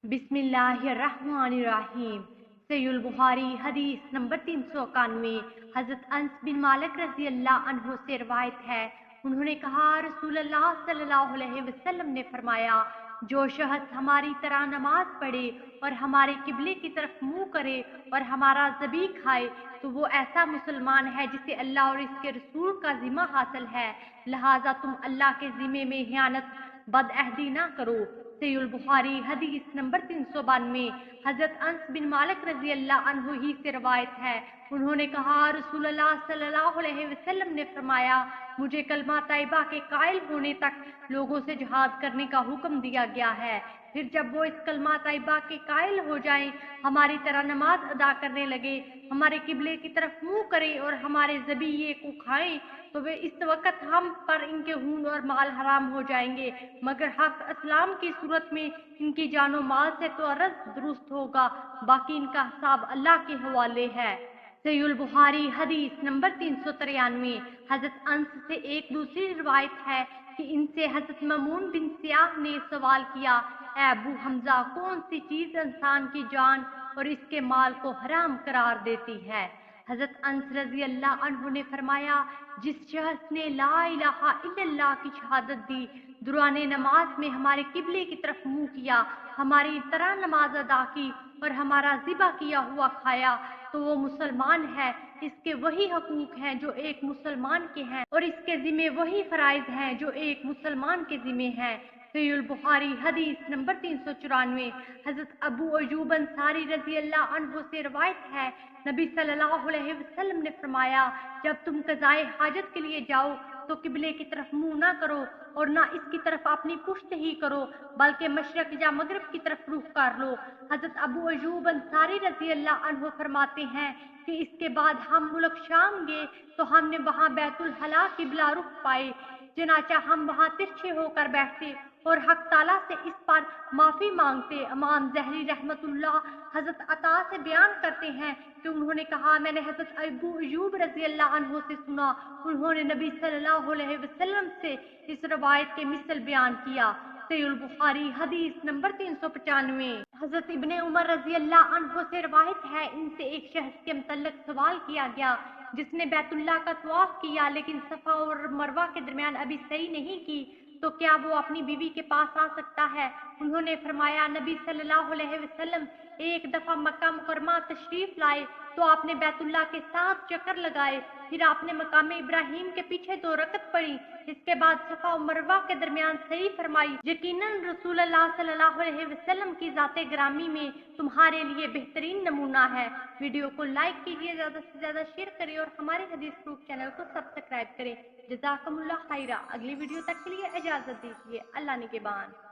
बिस्मिल्लाहिर्रहमानिर्रहीम। सहीहुल बुखारी हदीस नंबर 391। हज़रत अनस बिन मालिक रज़ी अल्लाह अन्हु से रिवायत है, उन्होंने कहा, रसूलुल्लाह सल्लल्लाहु अलैहि वसल्लम ने फरमाया, जो शख्स हमारी तरह नमाज पढ़े और हमारे किबले की तरफ मुंह करे और हमारा ज़बी खाए तो वो ऐसा मुसलमान है जिसे अल्लाह और इसके रसूल का ज़िम्मा हासिल है, लिहाजा तुम अल्लाह के ज़िम्मे में हियानत बदअहदी ना करो। सहीहुल बुखारी हदीस नंबर 392। हजरत अनस बिन मालिक रजी अल्लाह अन्हु ही से रवायत है, उन्होंने कहा, रसूलुल्लाह सल्लल्लाहु अलैहि वसल्लम ने फरमाया, मुझे कलमा तैयबा के कायल होने तक लोगों से जिहाद करने का हुक्म दिया गया है। फिर जब वो इस कलमा तैयबा के कायल हो जाएं, हमारी तरह नमाज अदा करने लगे, हमारे किबले की तरफ मुंह करें और हमारे ज़बीये को खाएं, तो वे इस वक्त हम पर इनके खून और माल हराम हो जाएंगे, मगर हक इस्लाम की सूरत में इनकी जानो माल से तो अर्ज दुरुस्त होगा, बाकी इनका हिसाब अल्लाह के हवाले है। सहीहुल बुखारी हदीस नंबर 393। हजरत अंस से एक दूसरी रिवायत है कि इनसे हजरत ममून बिन सियाह ने सवाल किया, ऐ अबू हमजा, कौन सी चीज इंसान की जान और इसके माल को हराम करार देती है? हजरत अंस रजी अल्लाह अन्हु ने फरमाया, जिस शख्स ने ला इलाहा इल्लल्लाह की शहादत दी, दुराने नमाज में हमारे किबले की तरफ मुंह किया, हमारी तरह नमाज अदा की और हमारा ज़िबा किया हुआ खाया, तो वो मुसलमान है। इसके वही हकूक हैं जो एक मुसलमान के हैं और इसके ज़िम्मे वही फराइज हैं जो एक मुसलमान के ज़िम्मे हैं। सहीहुल बुखारी हदीस नंबर 394। हजरत अबू अयूब अंसारी रजी अल्लाह अन्हु से रवायत है, नबी सल्लल्लाहु अलैहि वसल्लम ने फरमाया, जब तुम कज़ाए हाजत के लिए जाओ तो किबले की तरफ मुंह ना करो और ना इसकी तरफ अपनी पुश्त ही करो, बल्कि मशरक या मगरिब की तरफ रुख कर लो। हजरत अबू अयूब अंसारी रजी अल्लाह अन्हु फरमाते हैं कि इसके बाद हम मुल्क शाम गए तो हमने वहां बैतुल हला किबला रुख पाए, चनाचा हम वहां तिरछे होकर बैठते और हक ताला से इस पर माफी मांगते। इमाम ज़हरी रहमतुल्लाह हजरत अता से बयान करते हैं कि उन्होंने कहा, मैंने हजरत अबू अयूब रजी अल्लाह अन्हु से सुना, उन्होंने नबी सल्लल्लाहु अलैहि वसल्लम से इस रवायत के मिसल बयान किया। सहीहुल बुखारी हदीस नंबर 395। हजरत इब्ने उमर रजी अल्लाह अन्हु से रवायत है, इनसे एक शख्स के मुतल्लिक सवाल किया गया जिसने बैतुल्लाह का तवाफ किया लेकिन सफा और मरवा के दरमियान अभी सही नहीं की, तो क्या वो अपनी बीवी के पास आ सकता है? उन्होंने फरमाया, नबी सल्लल्लाहु अलैहि वसल्लम एक दफा मक्का मुकरमा तशरीफ लाए तो आपने बैतुल्लाह के 7 चक्कर लगाए, फिर आपने मकाम इब्राहिम के पीछे 2 रकत पढ़ी, इसके बाद सफा और मरवा के दरमियान सही फरमाई। यकीनन रसूलुल्लाह सल्लल्लाहु अलैहि वसल्लम की जाते ग्रामी में तुम्हारे लिए बेहतरीन नमूना है। वीडियो को लाइक कीजिए, ज्यादा से ज्यादा शेयर करें और हमारे हदीस प्रूफ चैनल को सब्सक्राइब करें। जज़ाकमुल्लाह खैरा। अगली वीडियो तक के लिए इजाजत दीजिए। अल्लाह निगहबान।